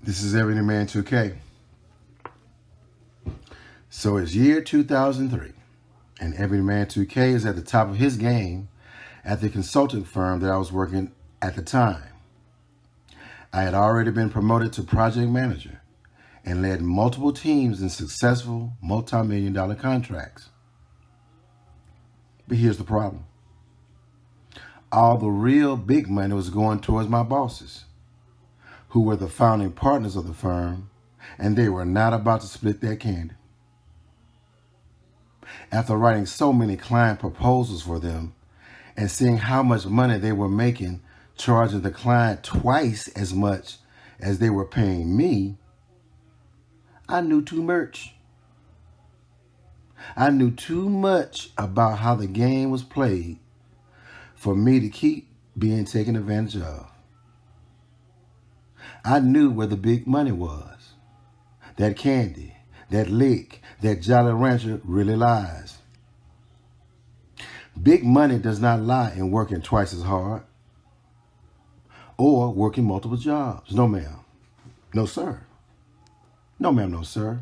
This is Everyman 2K. So it's year 2003, and Everyman 2K is at the top of his game at the consulting firm that I was working at the time. I had already been promoted to project manager and led multiple teams in successful multi-million-dollar contracts. But here's the problem. All the real big money was going towards my bosses, who were the founding partners of the firm, and they were not about to split their candy. After writing so many client proposals for them and seeing how much money they were making, charging the client twice as much as they were paying me, I knew too much. I knew too much about how the game was played for me to keep being taken advantage of. I knew where the big money was. That candy, that lick, that Jolly Rancher really lies. Big money does not lie in working twice as hard or working multiple jobs. No, ma'am. No, sir. No, ma'am. No, sir.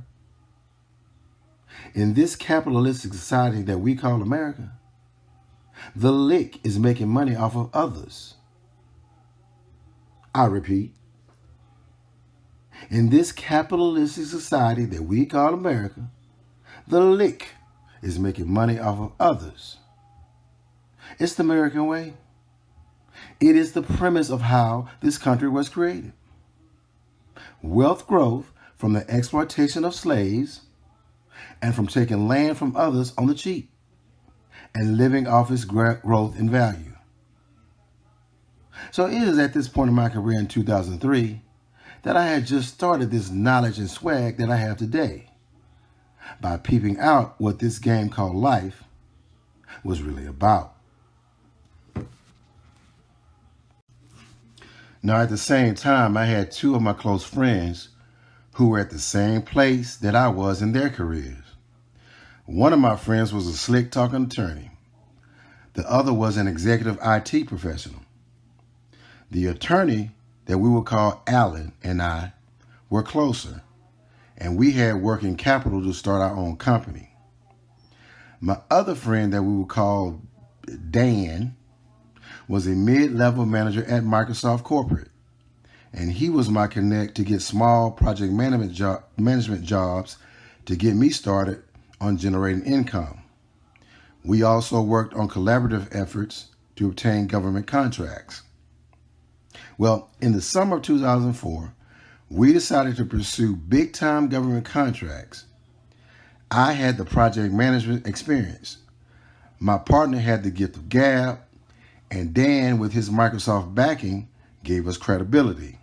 In this capitalistic society that we call America, the lick is making money off of others. I repeat. In this capitalistic society that we call America, the lick is making money off of others. It's the American way. It is the premise of how this country was created. Wealth growth from the exploitation of slaves and from taking land from others on the cheap and living off its growth in value. So it is at this point in my career in 2003 that I had just started this knowledge and swag that I have today by peeping out what this game called life was really about. Now, at the same time, I had two of my close friends who were at the same place that I was in their careers. One of my friends was a slick-talking attorney. The other was an executive IT professional. The attorney that we would call Alan and I were closer, and we had working capital to start our own company. My other friend that we would call Dan was a mid-level manager at Microsoft Corporate, and he was my connect to get small project management jobs to get me started on generating income. We also worked on collaborative efforts to obtain government contracts. Well, in the summer of 2004, we decided to pursue big-time government contracts. I had the project management experience. My partner had the gift of gab, and Dan, with his Microsoft backing, gave us credibility.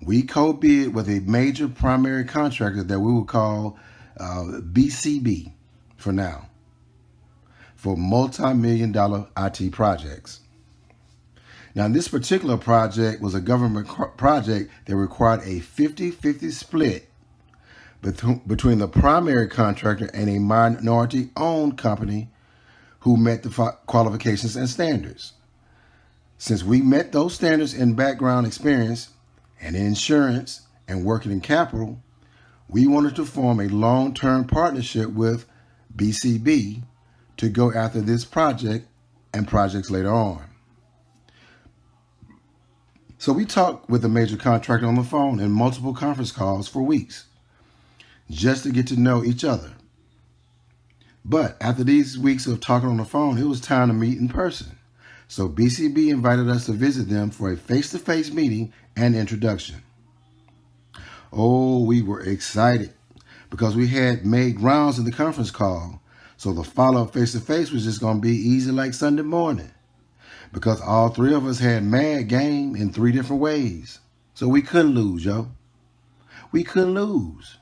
We co-bid with a major primary contractor that we would call BCB for now, for multi-million-dollar IT projects. Now, this particular project was a government project that required a 50-50 split between the primary contractor and a minority-owned company who met the qualifications and standards. Since we met those standards in background experience and in insurance and working in capital, we wanted to form a long-term partnership with BCB to go after this project and projects later on. So we talked with the major contractor on the phone in multiple conference calls for weeks, just to get to know each other. But after these weeks of talking on the phone, it was time to meet in person. So BCB invited us to visit them for a face-to-face meeting and introduction. Oh, we were excited because we had made rounds in the conference call. So the follow-up face-to-face was just going to be easy like Sunday morning, because all three of us had mad game in three different ways. So we couldn't lose, yo. We couldn't lose.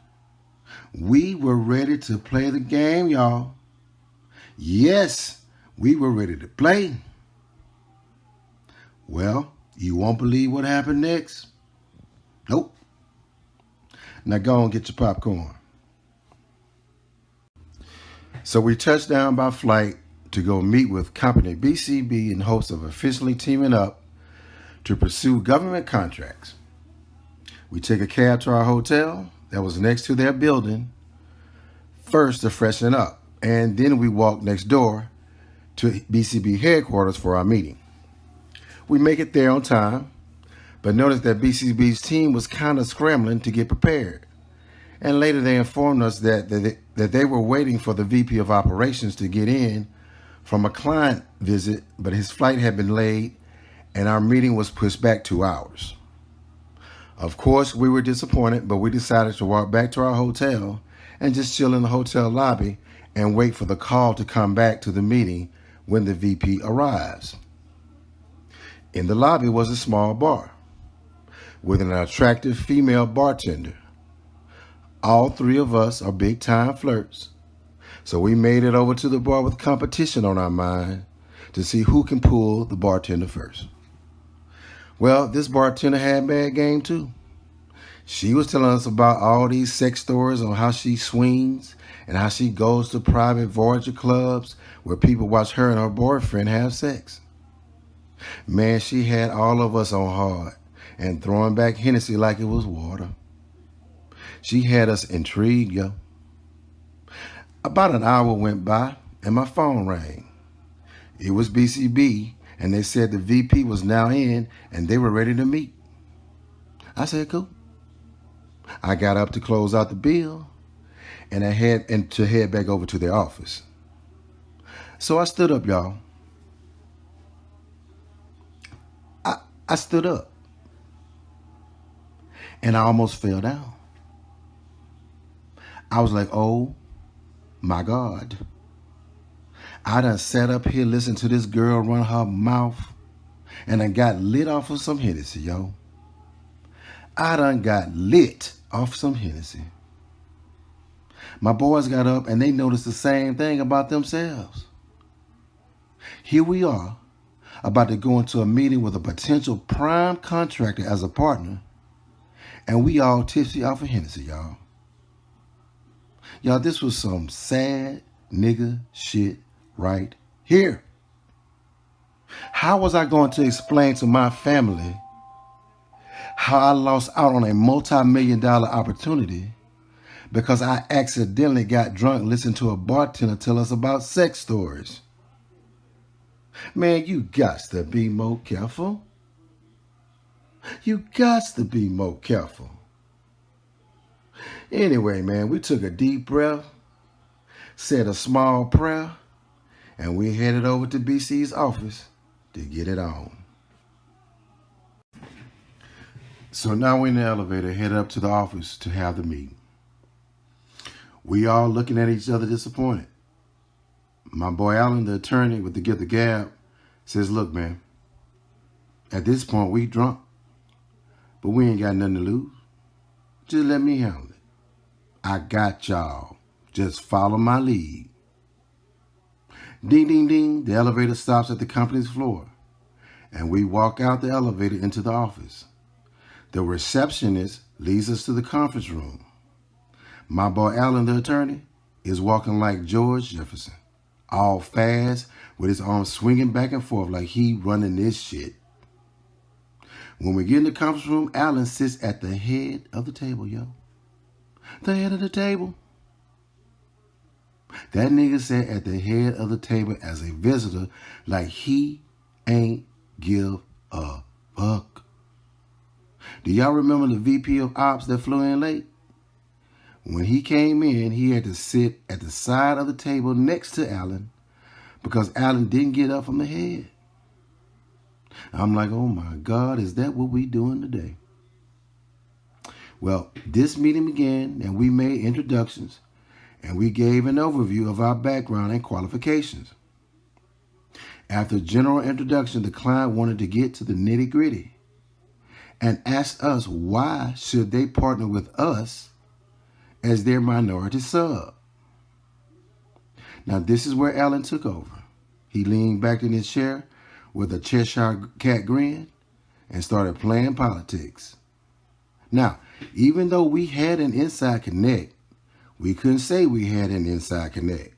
We were ready to play the game, y'all. Yes, we were ready to play. Well, you won't believe what happened next. Nope. Now go and get your popcorn. So we touched down by flight to go meet with company BCB in hopes of officially teaming up to pursue government contracts. We took a cab to our hotel that was next to their building first to freshen up, and then we walked next door to BCB headquarters for our meeting. We make it there on time, but noticed that BCB's team was kind of scrambling to get prepared. And later they informed us that they were waiting for the VP of operations to get in from a client visit, but his flight had been delayed and our meeting was pushed back 2 hours. Of course, we were disappointed, but we decided to walk back to our hotel and just chill in the hotel lobby and wait for the call to come back to the meeting when the VP arrives. In the lobby was a small bar with an attractive female bartender. All 3 of us are big-time flirts, so we made it over to the bar with competition on our mind to see who can pull the bartender first. Well, this bartender had bad game too. She was telling us about all these sex stories on how she swings and how she goes to private Voyager clubs where people watch her and her boyfriend have sex. Man, she had all of us on hard and throwing back Hennessy like it was water. She had us intrigued, yo. About an hour went by and my phone rang. It was BCB, and they said the VP was now in and they were ready to meet. I said, cool. I got up to close out the bill and to head back over to their office. So I stood up, y'all. I stood up and I almost fell down. I was like, oh my God. I done sat up here listening to this girl run her mouth and I got lit off of some Hennessy, yo. I done got lit off some Hennessy. My boys got up and they noticed the same thing about themselves. Here we are, about to go into a meeting with a potential prime contractor as a partner, and we all tipsy off of Hennessy, y'all. Y'all, this was some sad nigga shit right here. How was I going to explain to my family how I lost out on a multi-million-dollar opportunity because I accidentally got drunk listening to a bartender tell us about sex stories? Man, you got to be more careful. You got to be more careful. Anyway, man, we took a deep breath, said a small prayer, and we headed over to BC's office to get it on. So now we're in the elevator, headed up to the office to have the meeting. We all looking at each other disappointed. My boy Alan, the attorney with the Get the Gab, says, look, man, at this point we drunk, but we ain't got nothing to lose. Just let me handle it. I got y'all. Just follow my lead. Ding, ding, ding. The elevator stops at the company's floor, and we walk out the elevator into the office. The receptionist leads us to the conference room. My boy Alan, the attorney, is walking like George Jefferson, all fast with his arms swinging back and forth like he running this shit. When we get in the conference room, Alan sits at the head of the table, yo. The head of the table. That nigga sat at the head of the table as a visitor like he ain't give a fuck. Do y'all remember the VP of Ops that flew in late? When he came in, he had to sit at the side of the table next to Alan because Alan didn't get up from the head. I'm like, oh my God, is that what we doing today? Well, this meeting began and we made introductions and we gave an overview of our background and qualifications. After general introduction, the client wanted to get to the nitty-gritty and asked us why should they partner with us as their minority sub. Now, this is where Alan took over. He leaned back in his chair with a Cheshire cat grin and started playing politics. Now, even though we had an inside connect, we couldn't say we had an inside connect.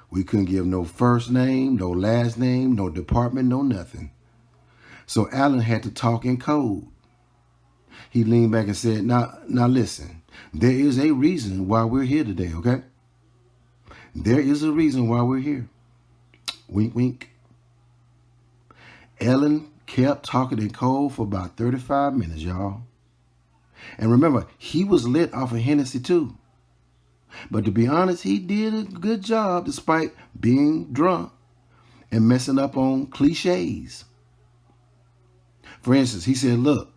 We couldn't give no first name, no last name, no department, no nothing. So Alan had to talk in code. He leaned back and said, now listen, there is a reason why we're here today, okay? There is a reason why we're here. Wink, wink. Ellen kept talking in code for about 35 minutes, y'all. And remember, he was lit off of Hennessy too. But to be honest, he did a good job despite being drunk and messing up on cliches. For instance, he said, look,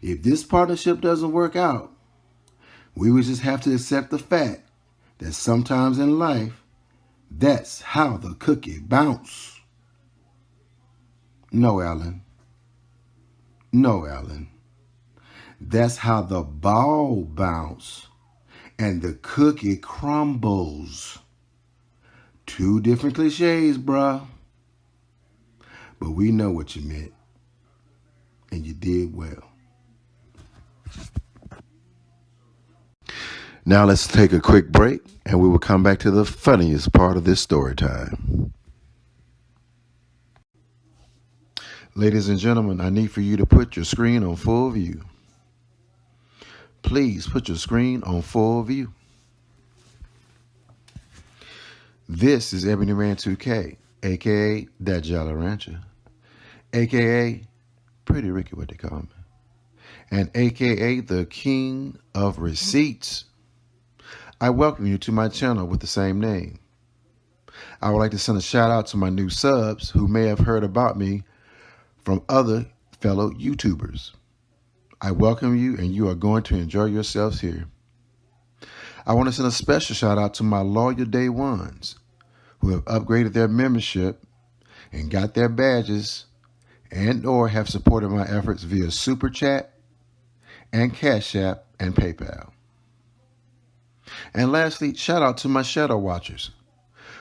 if this partnership doesn't work out, we would just have to accept the fact that sometimes in life, that's how the cookie bounce. No, Alan. No, Alan. That's how the ball bounce and the cookie crumbles. Two different cliches, bruh. But we know what you meant. And you did well. Now let's take a quick break and we will come back to the funniest part of this story time. Ladies and gentlemen, I need for you to put your screen on full view. Please put your screen on full view. This is Ebony Man 2K, a.k.a. That Jolly Rancher, a.k.a. Pretty Ricky, what they call me, and a.k.a. the King of Receipts. I welcome you to my channel with the same name. I would like to send a shout out to my new subs who may have heard about me from other fellow YouTubers. I welcome you and you are going to enjoy yourselves here. I want to send a special shout out to my loyal day ones who have upgraded their membership and got their badges and or have supported my efforts via Super Chat and Cash App and PayPal. And lastly, shout out to my shadow watchers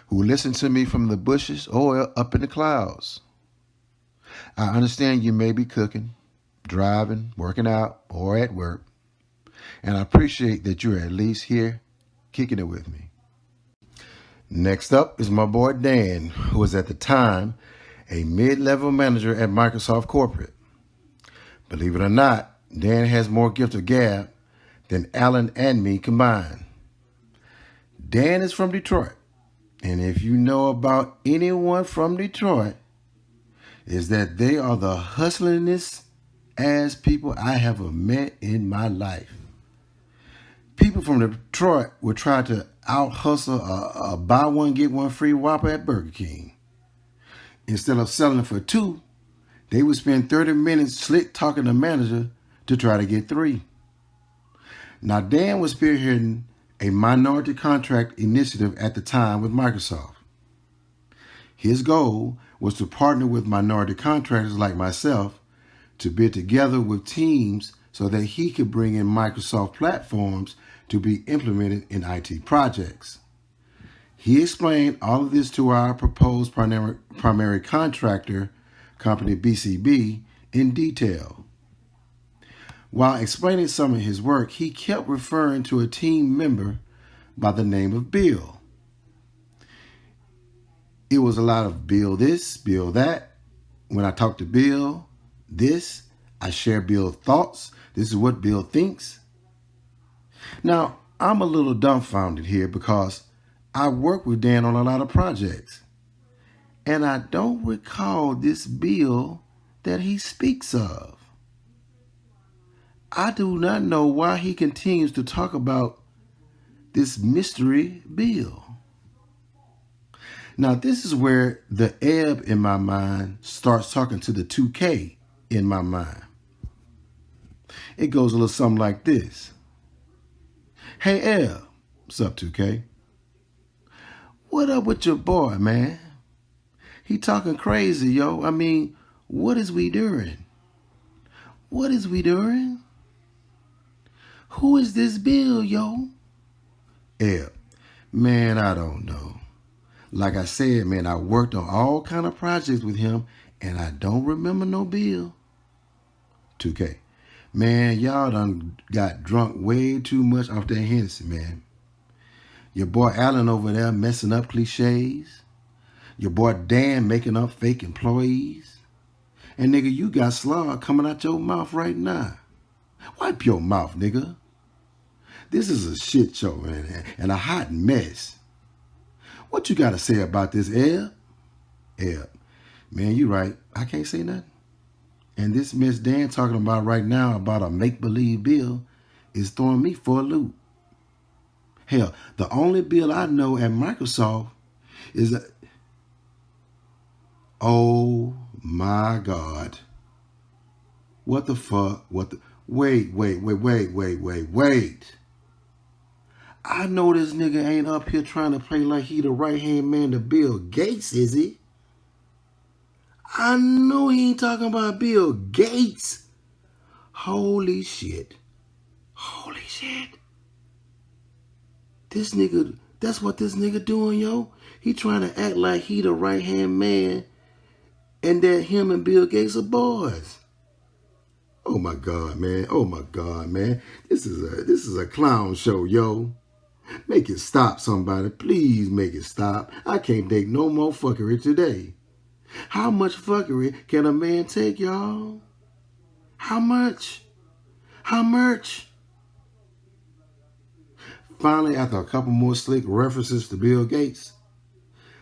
who listen to me from the bushes or up in the clouds. I understand you may be cooking, driving, working out, or at work, and I appreciate that you're at least here kicking it with me. Next up is my boy Dan, who was at the time a mid-level manager at Microsoft Corporate. Believe it or not, Dan has more gift of gab than Alan and me combined. Dan is from Detroit, and if you know about anyone from Detroit, is that they are the hustlingest ass people I have ever met in my life. People from Detroit would try to out-hustle a buy one, get one free Whopper at Burger King. Instead of selling for $2, they would spend 30 minutes slick talking to the manager to try to get $3. Now, Dan was spearheading a minority contract initiative at the time with Microsoft. His goal was to partner with minority contractors like myself to bid together with teams so that he could bring in Microsoft platforms to be implemented in IT projects. He explained all of this to our proposed primary contractor company, BCB, in detail. While explaining some of his work, he kept referring to a team member by the name of Bill. It was a lot of Bill this, Bill that. When I talk to Bill, this, I share Bill's thoughts. This is what Bill thinks. Now, I'm a little dumbfounded here because I work with Dan on a lot of projects, and I don't recall this Bill that he speaks of. I do not know why he continues to talk about this mystery Bill. Now, this is where the Ebb in my mind starts talking to the 2K in my mind. It goes a little something like this. Hey, Ebb, what's up, 2K? What up with your boy, man? He talking crazy, yo. I mean, what is we doing? What is we doing? Who is this Bill, yo? Ebb, man, I don't know. Like I said, man, I worked on all kind of projects with him, and I don't remember no Bill. 2K, man, y'all done got drunk way too much off that Hennessy, man. Your boy Allen over there messing up cliches. Your boy Dan making up fake employees. And nigga, you got slog coming out your mouth right now. Wipe your mouth, nigga. This is a shit show, man, and a hot mess. What you got to say about this, Eb? Eb, man, you right. I can't say nothing. And this Miss Dan talking about right now about a make-believe bill is throwing me for a loop. Hell, the only bill I know at Microsoft is a... Oh, my God. What the fuck? What the... Wait. I know this nigga ain't up here trying to play like he the right-hand man to Bill Gates, is he? I know he ain't talking about Bill Gates. Holy shit. Holy shit. This nigga, that's what this nigga doing, yo. He trying to act like he the right-hand man and that him and Bill Gates are boys. Oh my God, man. Oh my God, man. This is a clown show, yo. Make it stop, somebody. Please make it stop. I can't take no more fuckery today. How much fuckery can a man take, y'all? How much? How much? Finally, after a couple more slick references to Bill Gates,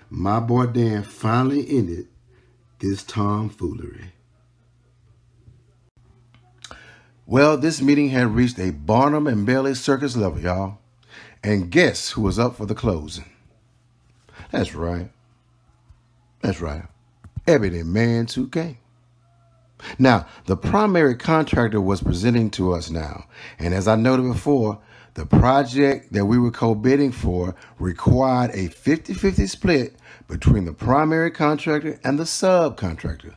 my boy Dan finally ended this tomfoolery. Well, this meeting had reached a Barnum and Bailey circus level, y'all. And guess who was up for the closing? That's right. That's right. Ebony Man 2K. Now, the primary contractor was presenting to us now. And as I noted before, the project that we were co-bidding for required a 50-50 split between the primary contractor and the subcontractor.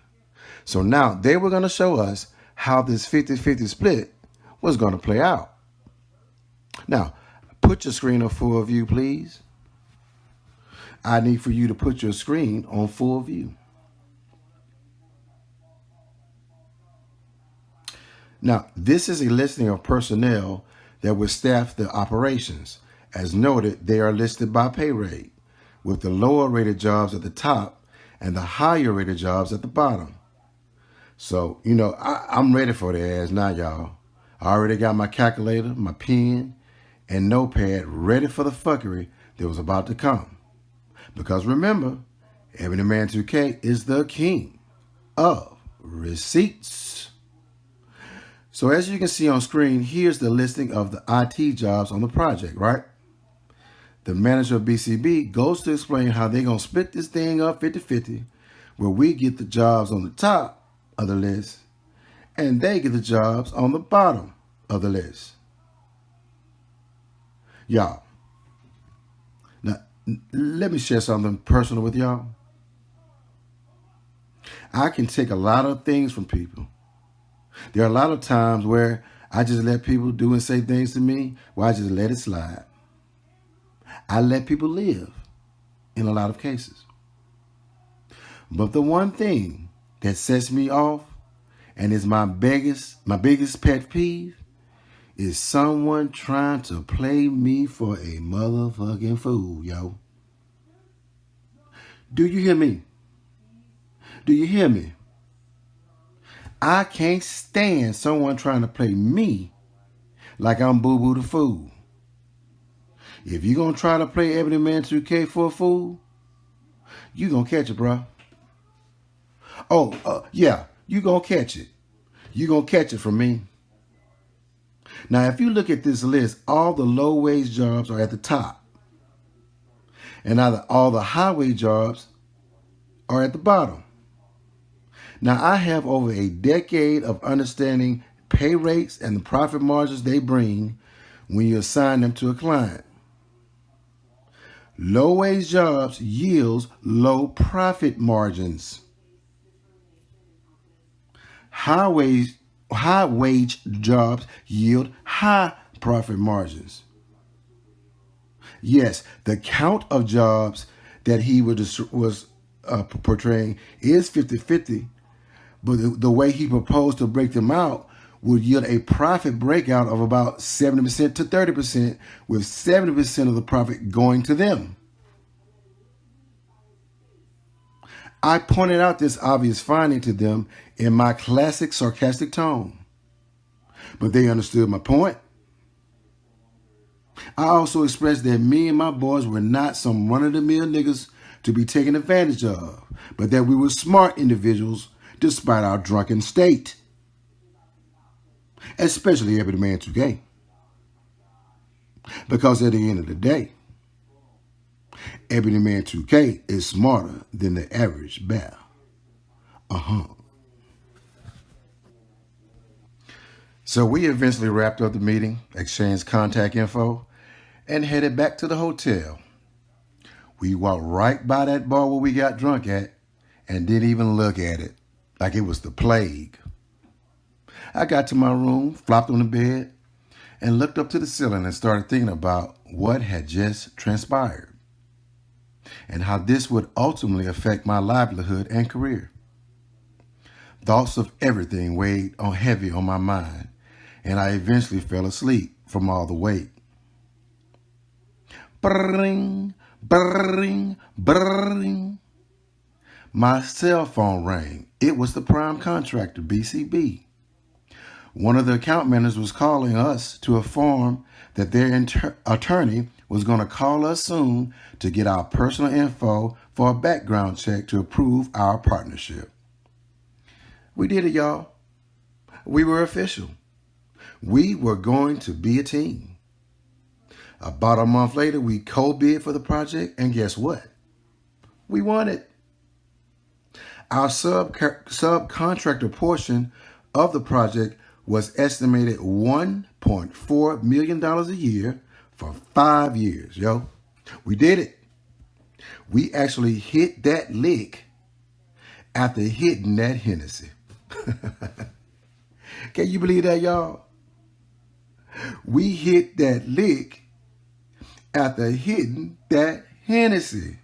So now they were going to show us how this 50-50 split was going to play out. Now, put your screen on full view, please. I need for you to put your screen on full view. Now, this is a listing of personnel that would staff the operations. As noted, they are listed by pay rate, with the lower rated jobs at the top and the higher rated jobs at the bottom. So, you know, I'm ready for the ass now, y'all. I already got my calculator, my pen, and notepad ready for the fuckery that was about to come. Because remember, Ebony Man 2K is the king of receipts. So as you can see on screen, here's the listing of the IT jobs on the project, right? The manager of BCB goes to explain how they're going to split this thing up 50-50, where we get the jobs on the top of the list and they get the jobs on the bottom of the list. Y'all, now let me share something personal with y'all. I can take a lot of things from people. There are a lot of times where I just let people do and say things to me where I just let it slide. I let people live in a lot of cases. But the one thing that sets me off and is my biggest pet peeve is someone trying to play me for a motherfucking fool, yo. Do you hear me? Do you hear me? I can't stand someone trying to play me like I'm Boo Boo the Fool. If you're going to try to play Ebony Man 2K for a fool, you going to catch it, bro. Yeah, you going to catch it. You going to catch it from me. Now, if you look at this list, all the low-wage jobs are at the top. And all the high-wage jobs are at the bottom. Now, I have over a decade of understanding pay rates and the profit margins they bring when you assign them to a client. Low-wage jobs yields low profit margins. High-wage jobs yield high profit margins. Yes, the count of jobs that he was portraying is 50-50, but the way he proposed to break them out would yield a profit breakout of about 70% to 30%, with 70% of the profit going to them. I pointed out this obvious finding to them in my classic sarcastic tone. but they understood my point. I also expressed that me and my boys were not some run-of-the-mill niggas to be taken advantage of, but that we were smart individuals despite our drunken state. Especially Ebony Man 2K. Because at the end of the day, Ebony Man 2K is smarter than the average bear. So we eventually wrapped up the meeting, exchanged contact info, and headed back to the hotel. We walked right by that bar where we got drunk at and didn't even look at it like it was the plague. I got to my room, flopped on the bed, and looked up to the ceiling and started thinking about what had just transpired and how this would ultimately affect my livelihood and career. Thoughts of everything weighed heavy on my mind, and I eventually fell asleep from all the weight. Brrring, brrring, brrring. My cell phone rang. It was the prime contractor, BCB. One of the account managers was calling us to inform that their attorney was going to call us soon to get our personal info for a background check to approve our partnership. We did it, y'all. We were official. We were going to be a team. About a month later, we co-bid for the project, and guess what? We won it. Our subcontractor portion of the project was estimated $1.4 million a year for 5 years, yo. We did it. We actually hit that lick after hitting that Hennessy. Can you believe that, y'all? We hit that lick after hitting that Hennessy.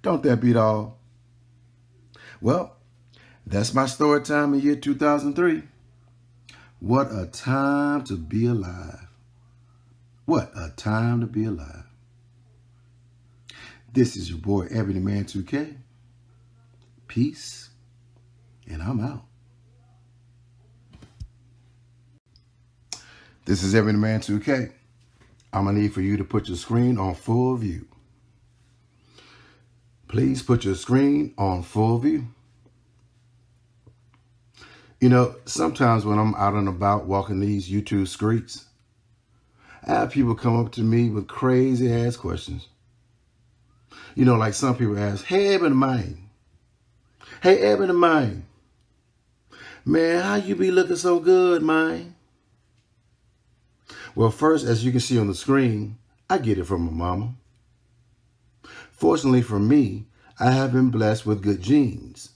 Don't that beat all? Well, that's my story time in year 2003. What a time to be alive. What a time to be alive. This is your boy, Ebony Man 2K. Peace, and I'm out. This is Ebony Man 2K. I'm going to need for you to put your screen on full view. Please put your screen on full view. You know, sometimes when I'm out and about walking these YouTube streets, I have people come up to me with crazy ass questions. You know, like some people ask, hey, Ebony Man. Hey, Ebony Man. Man, how you be looking so good, man? Well, first, as you can see on the screen, I get it from my mama. Fortunately for me, I have been blessed with good genes.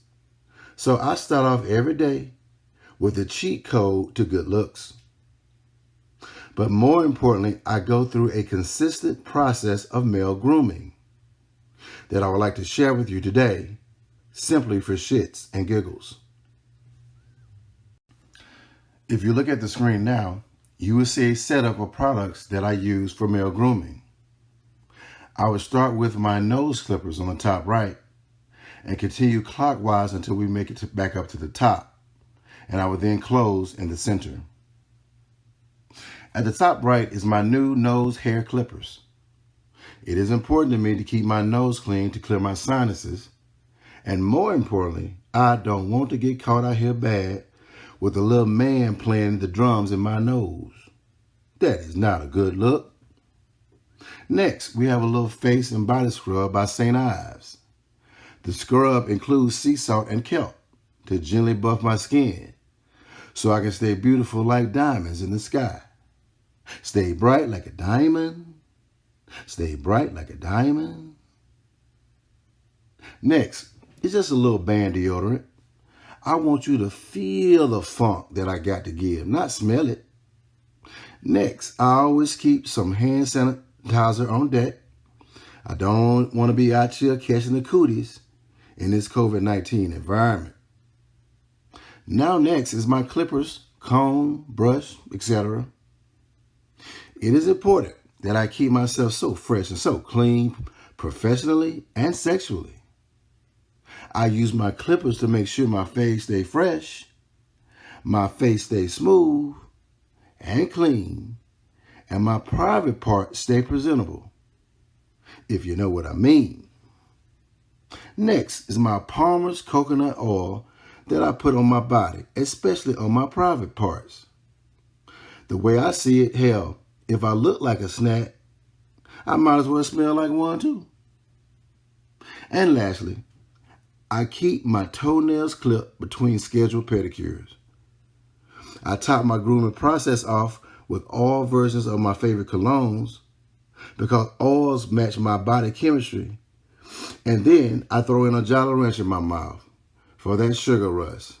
So I start off every day with a cheat code to good looks. But more importantly, I go through a consistent process of male grooming that I would like to share with you today, simply for shits and giggles. If you look at the screen now, you will see a setup of products that I use for male grooming. I would start with my nose clippers on the top right and continue clockwise until we make it back up to the top. And I would then close in the center. At the top right is my new nose hair clippers. It is important to me to keep my nose clean to clear my sinuses. And more importantly, I don't want to get caught out here bad with a little man playing the drums in my nose. That is not a good look. Next, we have a little face and body scrub by St. Ives. The scrub includes sea salt and kelp to gently buff my skin so I can stay beautiful like diamonds in the sky. Stay bright like a diamond. Stay bright like a diamond. Next, it's just a little band deodorant. I want you to feel the funk that I got to give, not smell it. Next, I always keep some hand sanitizer on deck. I don't want to be out here catching the cooties in this COVID-19 environment. Now next is my clippers, comb, brush, etc. It is important that I keep myself so fresh and so clean, professionally and sexually. I use my clippers to make sure my face stay fresh. My face stays smooth and clean, and my private parts stay presentable, if you know what I mean. Next is my Palmer's coconut oil that I put on my body, especially on my private parts. The way I see it, hell, if I look like a snack, I might as well smell like one too. And lastly, I keep my toenails clipped between scheduled pedicures. I top my grooming process off with all versions of my favorite colognes because oils match my body chemistry. And then I throw in a Jolly Rancher in my mouth for that sugar rush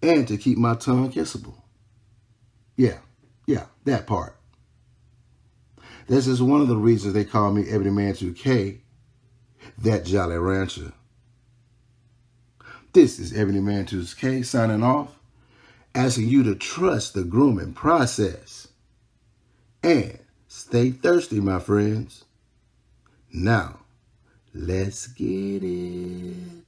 and to keep my tongue kissable. Yeah, that part. This is one of the reasons they call me Ebony Man 2K, that Jolly Rancher. This is Ebony Man 2K signing off, asking you to trust the grooming process. And stay thirsty, my friends. Now, let's get it.